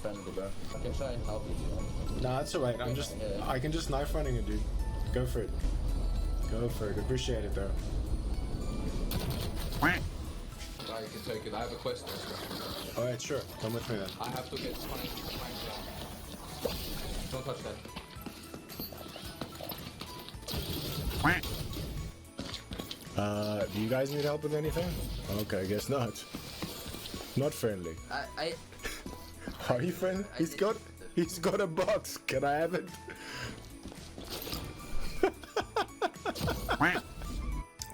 friendly, bro. I can try and help you if you want. Nah, it's alright. I can just knife running it, dude. Go for it. Go for it. Appreciate it, though. I can take it. I have a question. Alright, sure. Come with me then. I have to get time. Don't touch that. Do you guys need help with anything? Okay, I guess not. Not friendly. Are you friendly? He's got a box. Can I have it?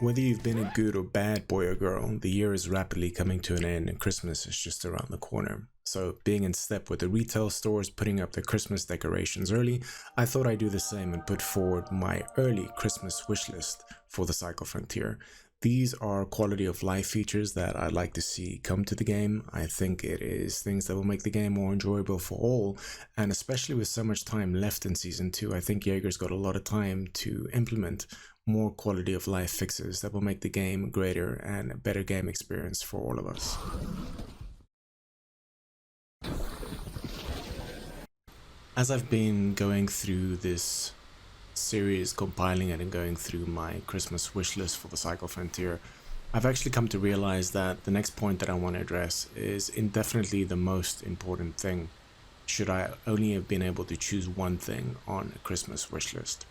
Whether you've been a good or bad boy or girl, the year is rapidly coming to an end and Christmas is just around the corner. So, being in step with the retail stores putting up their Christmas decorations early, I thought I'd do the same and put forward my early Christmas wishlist for the Cycle Frontier. These are quality of life features that I'd like to see come to the game. I think it is things that will make the game more enjoyable for all, and especially with so much time left in Season 2, I think Yager's got a lot of time to implement more quality of life fixes that will make the game greater and a better game experience for all of us. As I've been going through this series, compiling it and going through my Christmas wish list for the Cycle Frontier, I've actually come to realize that the next point that I want to address is indefinitely the most important thing, should I only have been able to choose one thing on a Christmas wish list.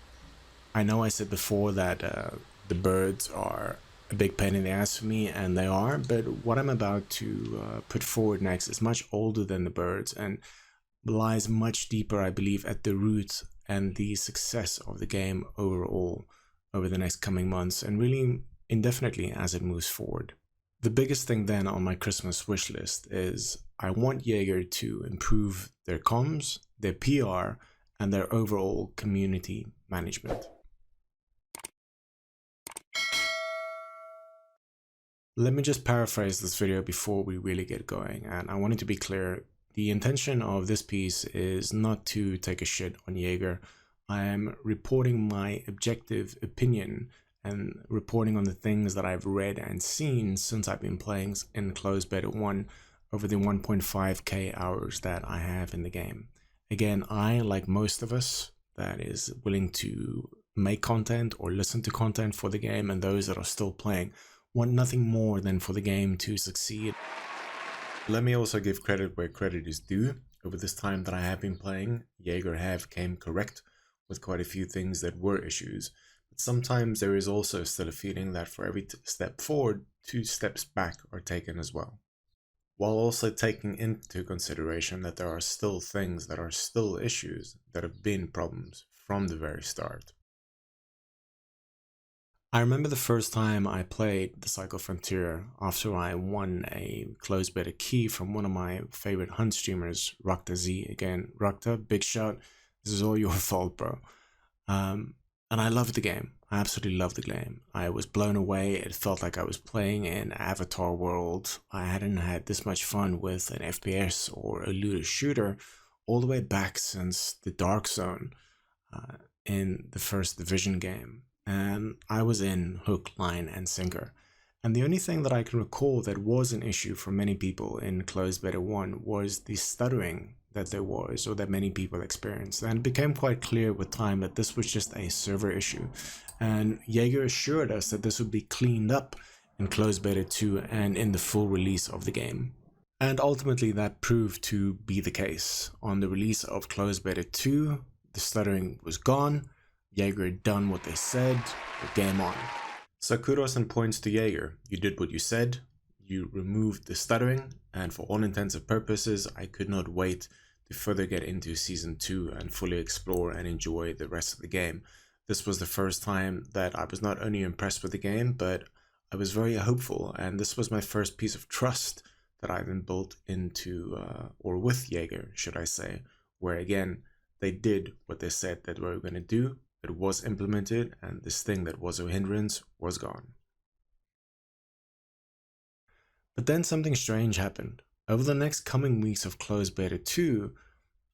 I know I said before that the birds are a big pain in the ass for me, and they are, but what I'm about to put forward next is much older than the birds and lies much deeper, I believe, at the root and the success of the game overall over the next coming months and really indefinitely as it moves forward. The biggest thing then on my Christmas wish list is I want Yager to improve their comms, their PR, and their overall community management. Let me just paraphrase this video before we really get going, and I want it to be clear. The intention of this piece is not to take a shit on Yager. I am reporting my objective opinion and reporting on the things that I've read and seen since I've been playing in closed beta 1 over the 1.5k hours that I have in the game. Again, I, like most of us, that is willing to make content or listen to content for the game, and those that are still playing, want nothing more than for the game to succeed. Let me also give credit where credit is due. Over this time that I have been playing, Yager have came correct with quite a few things that were issues. But sometimes there is also still a feeling that for every step forward, 2 steps back are taken as well. While also taking into consideration that there are still things that are still issues that have been problems from the very start. I remember the first time I played the Cycle Frontier after I won a closed beta key from one of my favorite hunt streamers, Rakta Z. Again, Rakta, big shout. This is all your fault, bro. And I loved the game. I absolutely loved the game. I was blown away. It felt like I was playing in Avatar world. I hadn't had this much fun with an FPS or a looter shooter all the way back since the Dark Zone in the first Division game. And I was in hook, line, and sinker. And the only thing that I can recall that was an issue for many people in closed beta 1 was the stuttering that there was, or that many people experienced. And it became quite clear with time that this was just a server issue. And Yager assured us that this would be cleaned up in closed beta 2 and in the full release of the game. And ultimately that proved to be the case. On the release of closed beta 2, the stuttering was gone. Yager had done what they said, the game on. So kudos and points to Yager. You did what you said, you removed the stuttering, and for all intents and purposes, I could not wait to further get into Season 2 and fully explore and enjoy the rest of the game. This was the first time that I was not only impressed with the game, but I was very hopeful, and this was my first piece of trust that I've been built into, or with Yager, should I say, where again, they did what they said that they were going to do. It was implemented, and this thing that was a hindrance was gone. But then something strange happened. Over the next coming weeks of closed beta 2,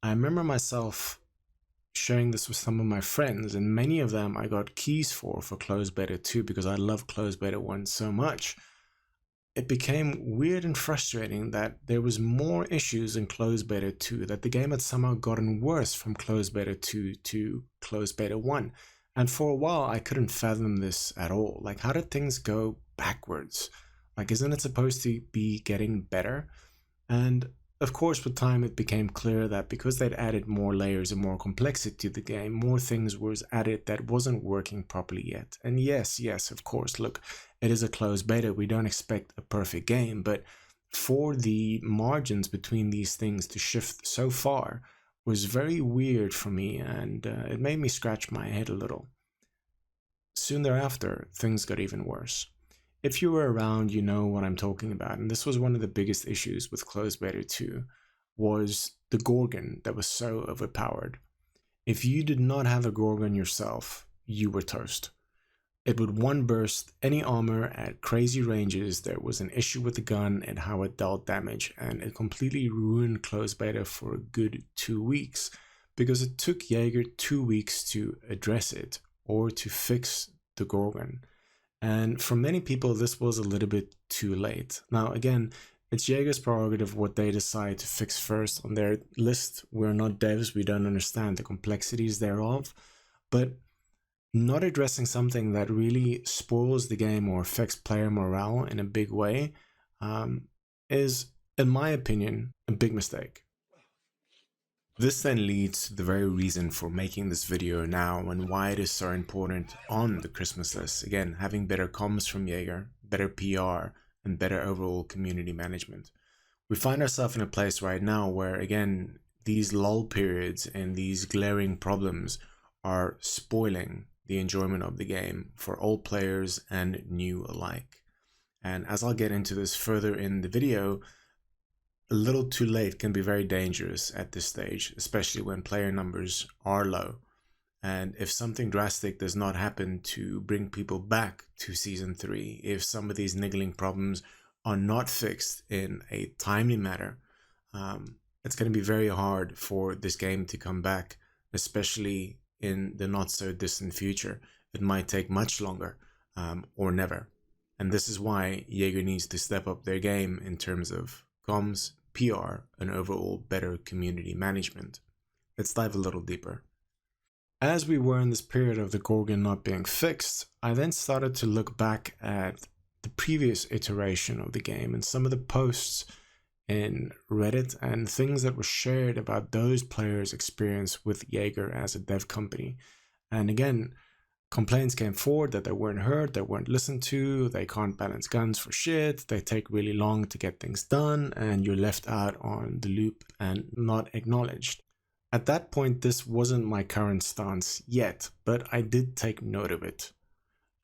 I remember myself sharing this with some of my friends, and many of them I got keys for closed beta 2 because I love closed beta 1 so much. it became weird and frustrating that there was more issues in closed beta 2, that the game had somehow gotten worse from closed beta 2 to closed beta 1. And for a while, I couldn't fathom this at all. Like, how did things go backwards? Like, isn't it supposed to be getting better? And of course, with time, it became clear that because they'd added more layers and more complexity to the game, more things was added that wasn't working properly yet. And yes, of course, look, it is a closed beta. We don't expect a perfect game, but for the margins between these things to shift so far was very weird for me, and it made me scratch my head a little. Soon thereafter, things got even worse. If you were around, you know what I'm talking about, and this was one of the biggest issues with closed beta 2, was the Gorgon that was so overpowered. If you did not have a Gorgon yourself, you were toast. It would one burst any armor at crazy ranges. There was an issue with the gun and how it dealt damage, and it completely ruined closed beta for a good 2 weeks, because it took Yager 2 weeks to address it, or to fix the Gorgon. And for many people, this was a little bit too late. Now, again, it's Yager's prerogative what they decide to fix first on their list. We're not devs, we don't understand the complexities thereof. But not addressing something that really spoils the game or affects player morale in a big way is, in my opinion, a big mistake. This then leads to the very reason for making this video now and why it is so important on the Christmas list. Again, having better comms from Yager, better PR, and better overall community management. We find ourselves in a place right now where, again, these lull periods and these glaring problems are spoiling the enjoyment of the game for old players and new alike. And as I'll get into this further in the video, a little too late can be very dangerous at this stage, especially when player numbers are low. And if something drastic does not happen to bring people back to Season 3, if some of these niggling problems are not fixed in a timely manner, it's going to be very hard for this game to come back, especially in the not so distant future. It might take much longer or never. And this is why Yager needs to step up their game in terms of comms, PR, and overall better community management. Let's dive a little deeper. As we were in this period of the Gorgon not being fixed, I then started to look back at the previous iteration of the game and some of the posts in Reddit and things that were shared about those players' experience with Yager as a dev company. And again, complaints came forward that they weren't heard, they weren't listened to, they can't balance guns for shit, they take really long to get things done, and you're left out on the loop and not acknowledged. At that point, this wasn't my current stance yet, but I did take note of it.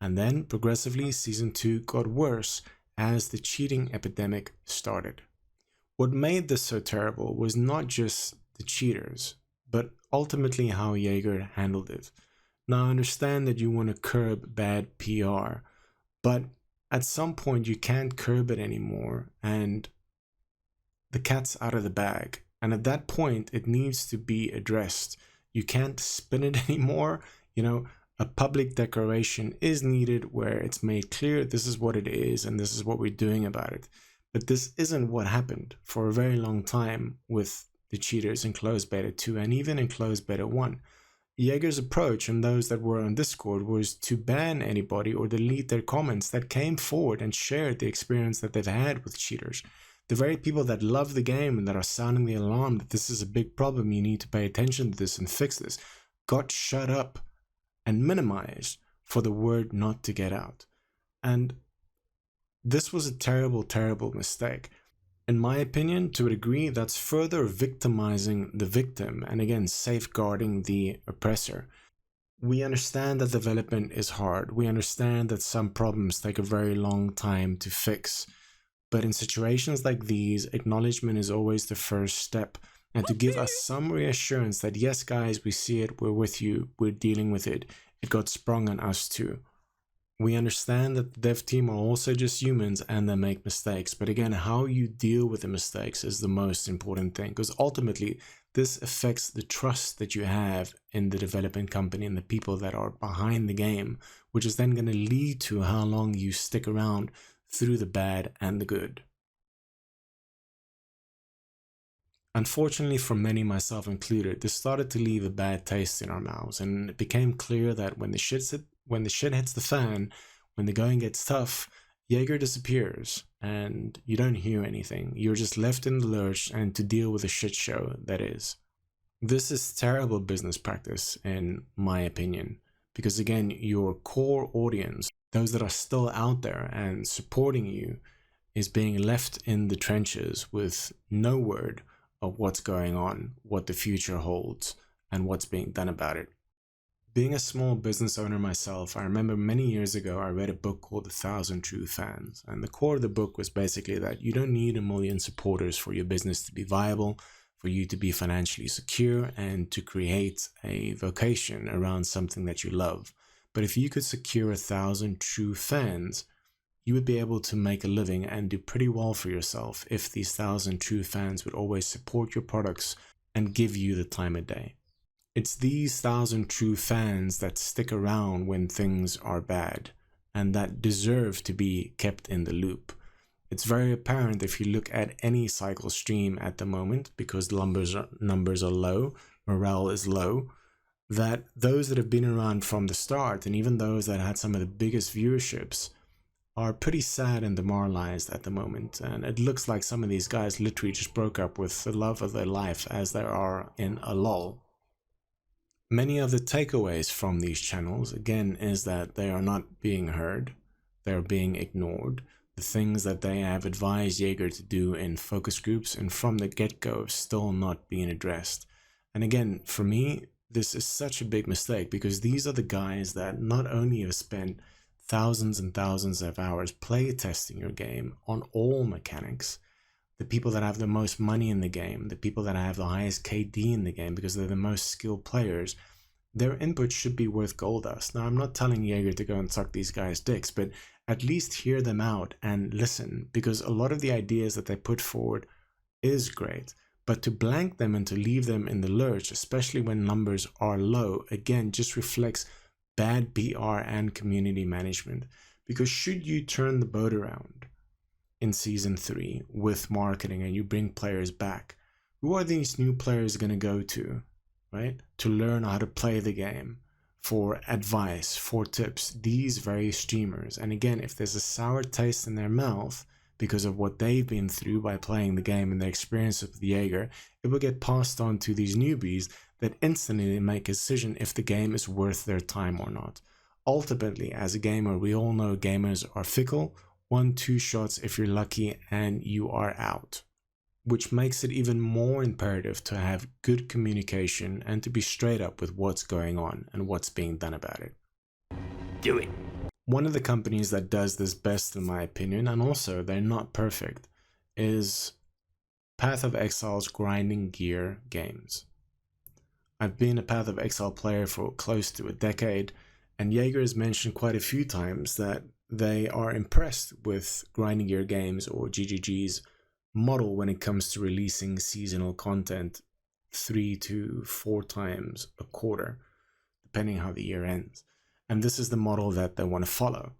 And then, progressively, Season 2 got worse as the cheating epidemic started. What made this so terrible was not just the cheaters, but ultimately how Yager handled it. Now, I understand that you want to curb bad PR, but at some point you can't curb it anymore, and the cat's out of the bag. And at that point, it needs to be addressed. You can't spin it anymore. You know, a public declaration is needed where it's made clear this is what it is and this is what we're doing about it. But this isn't what happened for a very long time with the cheaters in closed beta 2 and even in closed beta 1. Yager's approach and those that were on Discord was to ban anybody or delete their comments that came forward and shared the experience that they've had with cheaters. The very people that love the game and that are sounding the alarm that this is a big problem, you need to pay attention to this and fix this, got shut up and minimized for the word not to get out. And this was a terrible, terrible mistake. In my opinion, to a degree, that's further victimizing the victim and again safeguarding the oppressor. We understand that development is hard. We understand that some problems take a very long time to fix. But in situations like these, acknowledgement is always the first step. And to give us some reassurance that yes guys, we see it, we're with you, we're dealing with it. It got sprung on us too. We understand that the dev team are also just humans and they make mistakes. But again, how you deal with the mistakes is the most important thing, because ultimately this affects the trust that you have in the development company and the people that are behind the game, which is then going to lead to how long you stick around through the bad and the good. Unfortunately for many, myself included, this started to leave a bad taste in our mouths, and it became clear that when the shit hits the fan, when the going gets tough, Yager disappears and you don't hear anything. You're just left in the lurch and to deal with the shit show that is. This is terrible business practice in my opinion, because again, your core audience, those that are still out there and supporting you, is being left in the trenches with no word of what's going on, what the future holds, and what's being done about it. Being a small business owner myself, I remember many years ago I read a book called 1,000 True Fans, and the core of the book was basically that you don't need 1 million supporters for your business to be viable, for you to be financially secure, and to create a vocation around something that you love. But if you could secure 1,000 true fans, you would be able to make a living and do pretty well for yourself if these 1,000 true fans would always support your products and give you the time of day. It's these 1,000 true fans that stick around when things are bad and that deserve to be kept in the loop. It's very apparent if you look at any Cycle stream at the moment, because numbers are low, morale is low, that those that have been around from the start, and even those that had some of the biggest viewerships, are pretty sad and demoralized at the moment. And it looks like some of these guys literally just broke up with the love of their life as they are in a lull. Many of the takeaways from these channels, again, is that they are not being heard, they're being ignored. The things that they have advised Yager to do in focus groups and from the get-go have still not being addressed. And again, for me, this is such a big mistake, because these are the guys that not only have spent thousands and thousands of hours play testing your game on all mechanics, the people that have the most money in the game, the people that have the highest KD in the game because they're the most skilled players, their input should be worth gold dust. Now, I'm not telling Yager to go and suck these guys' dicks, but at least hear them out and listen, because a lot of the ideas that they put forward is great. But to blank them and to leave them in the lurch, especially when numbers are low, again, just reflects bad PR and community management. Because should you turn the boat around in Season 3 with marketing and you bring players back, who are these new players going to go to, right? To learn how to play the game, for advice, for tips, these very streamers. And again, if there's a sour taste in their mouth because of what they've been through by playing the game and their experience with the Yager, it will get passed on to these newbies that instantly make a decision if the game is worth their time or not. Ultimately, as a gamer, we all know gamers are fickle. 1-2 shots if you're lucky and you are out. Which makes it even more imperative to have good communication and to be straight up with what's going on and what's being done about it. Do it! One of the companies that does this best, in my opinion, and also they're not perfect, is Path of Exile's Grinding Gear games. I've been a Path of Exile player for close to a decade, and Yager has mentioned quite a few times that they are impressed with Grinding Gear games, or GGG's, model when it comes to releasing seasonal content 3 to 4 times a quarter, depending how the year ends. And this is the model that they want to follow.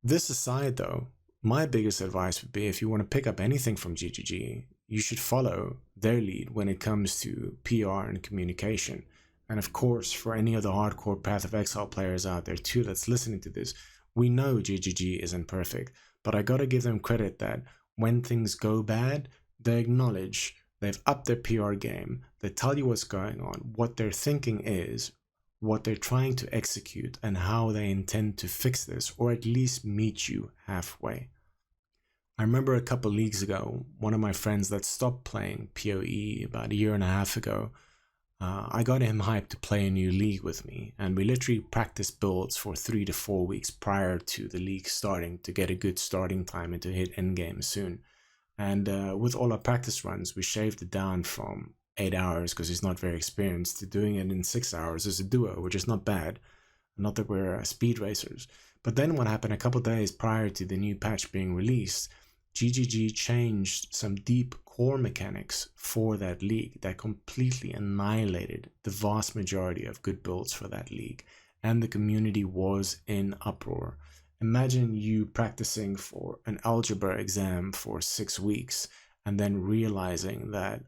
This aside though, my biggest advice would be, if you want to pick up anything from GGG, you should follow their lead when it comes to PR and communication. And of course, for any of the hardcore Path of Exile players out there too that's listening to this, we know GGG isn't perfect, but I gotta give them credit that when things go bad, they acknowledge they've upped their PR game, they tell you what's going on, what their thinking is, what they're trying to execute, and how they intend to fix this, or at least meet you halfway. I remember a couple leagues ago, one of my friends that stopped playing PoE about 1.5 years ago, I got him hyped to play a new league with me, and we literally practiced builds for 3 to 4 weeks prior to the league starting to get a good starting time and to hit endgame soon. And with all our practice runs, we shaved it down from 8 hours, because he's not very experienced, to doing it in 6 hours as a duo, which is not bad. Not that we're speed racers. But then what happened a couple days prior to the new patch being released, GGG changed some deep core mechanics for that league that completely annihilated the vast majority of good builds for that league, and the community was in uproar. Imagine you practicing for an algebra exam for 6 weeks and then realizing that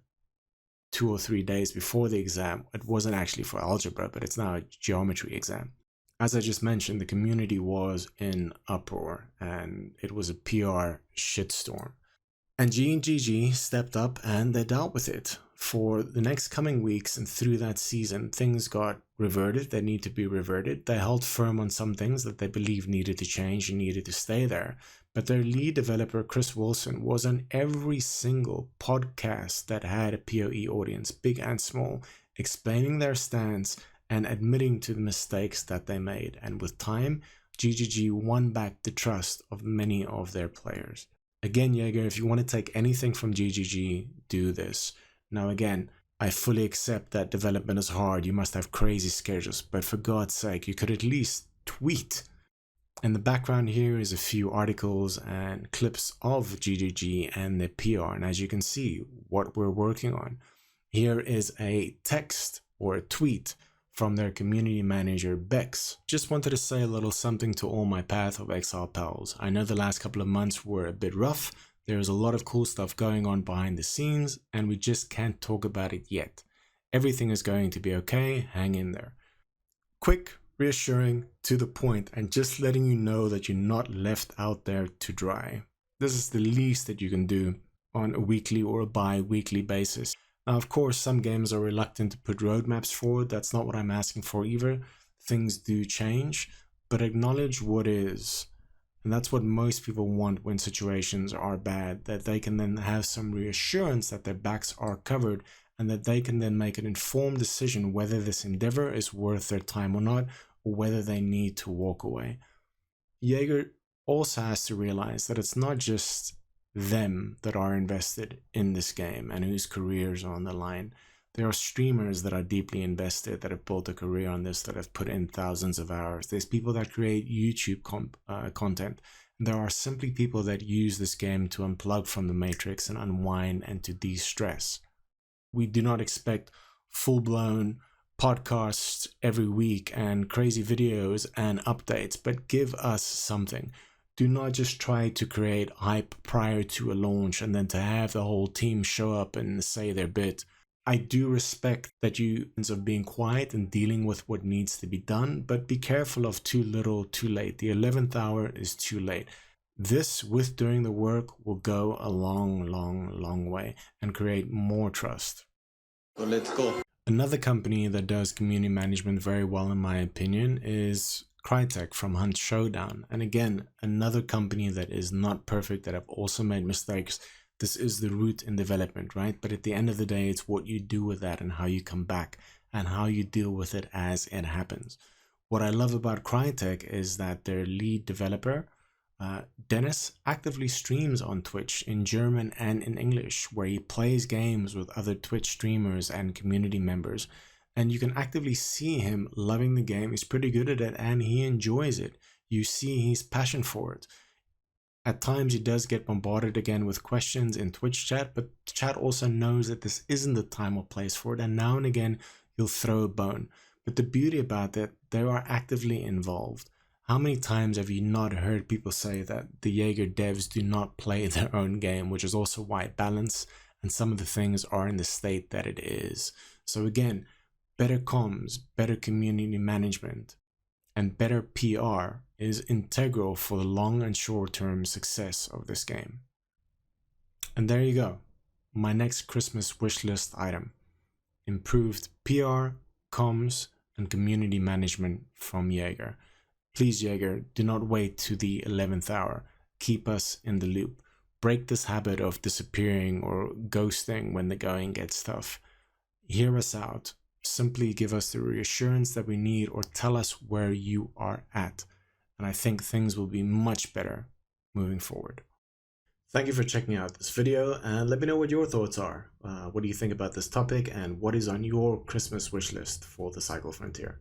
2 or 3 days before the exam, it wasn't actually for algebra, but it's now a geometry exam. As I just mentioned, the community was in uproar and it was a PR shitstorm. And GGG stepped up and they dealt with it. For the next coming weeks and through that season, things got reverted. They need to be reverted. They held firm on some things that they believed needed to change and needed to stay there. But their lead developer, Chris Wilson, was on every single podcast that had a PoE audience, big and small, explaining their stance and admitting to the mistakes that they made. And with time, GGG won back the trust of many of their players. Again, Yager, if you want to take anything from GGG, do this. Now again, I fully accept that development is hard, you must have crazy schedules, but for God's sake, you could at least tweet. In the background here is a few articles and clips of GGG and their PR, and as you can see, what we're working on. Here is a text or a tweet from their community manager, Bex. Just wanted to say a little something to all my Path of Exile pals. I know the last couple of months were a bit rough. There's a lot of cool stuff going on behind the scenes, and we just can't talk about it yet. Everything is going to be okay, hang in there. Quick, reassuring, to the point, and just letting you know that you're not left out there to dry. This is the least that you can do on a weekly or a bi-weekly basis. Now, of course, some games are reluctant to put roadmaps forward. That's not what I'm asking for either. Things do change, but acknowledge what is. And that's what most people want when situations are bad, that they can then have some reassurance that their backs are covered and that they can then make an informed decision whether this endeavor is worth their time or not, or whether they need to walk away. Yager also has to realize that it's not just them that are invested in this game and whose careers are on the line. There are streamers that are deeply invested, that have built a career on this, that have put in thousands of hours. There's people that create YouTube content. And there are simply people that use this game to unplug from the matrix and unwind and to de-stress. We do not expect full-blown podcasts every week and crazy videos and updates, but give us something. Do not just try to create hype prior to a launch and then to have the whole team show up and say their bit. I do respect that you of being quiet and dealing with what needs to be done, but be careful of too little, too late. The 11th hour is too late. This, with doing the work, will go a long way and create more trust. So let's go. Another company that does community management very well, in my opinion, is Crytek from Hunt Showdown. And again, another company that is not perfect, that have also made mistakes. This is the root in development, right? But at the end of the day, it's what you do with that and how you come back and how you deal with it as it happens. What I love about Crytek is that their lead developer, Dennis, actively streams on Twitch in German and in English, where he plays games with other Twitch streamers and community members. And you can actively see him loving the game. He's pretty good at it and he enjoys it. You see his passion for it. At times he does get bombarded again with questions in Twitch chat, but chat also knows that this isn't the time or place for it, and now and again you'll throw a bone. But the beauty about that, they are actively involved. How many times have you not heard people say that the Yager devs do not play their own game, which is also why balance and some of the things are in the state that it is. So again, better comms, better community management, and better PR is integral for the long and short-term success of this game. And there you go, my next Christmas wishlist item. Improved PR, comms, and community management from Yager. Please, Yager, do not wait to the 11th hour. Keep us in the loop. Break this habit of disappearing or ghosting when the going gets tough. Hear us out. Simply give us the reassurance that we need, or tell us where you are at. And I think things will be much better moving forward. Thank you for checking out this video, and let me know what your thoughts are. What do you think about this topic, and what is on your Christmas wish list for the Cycle Frontier?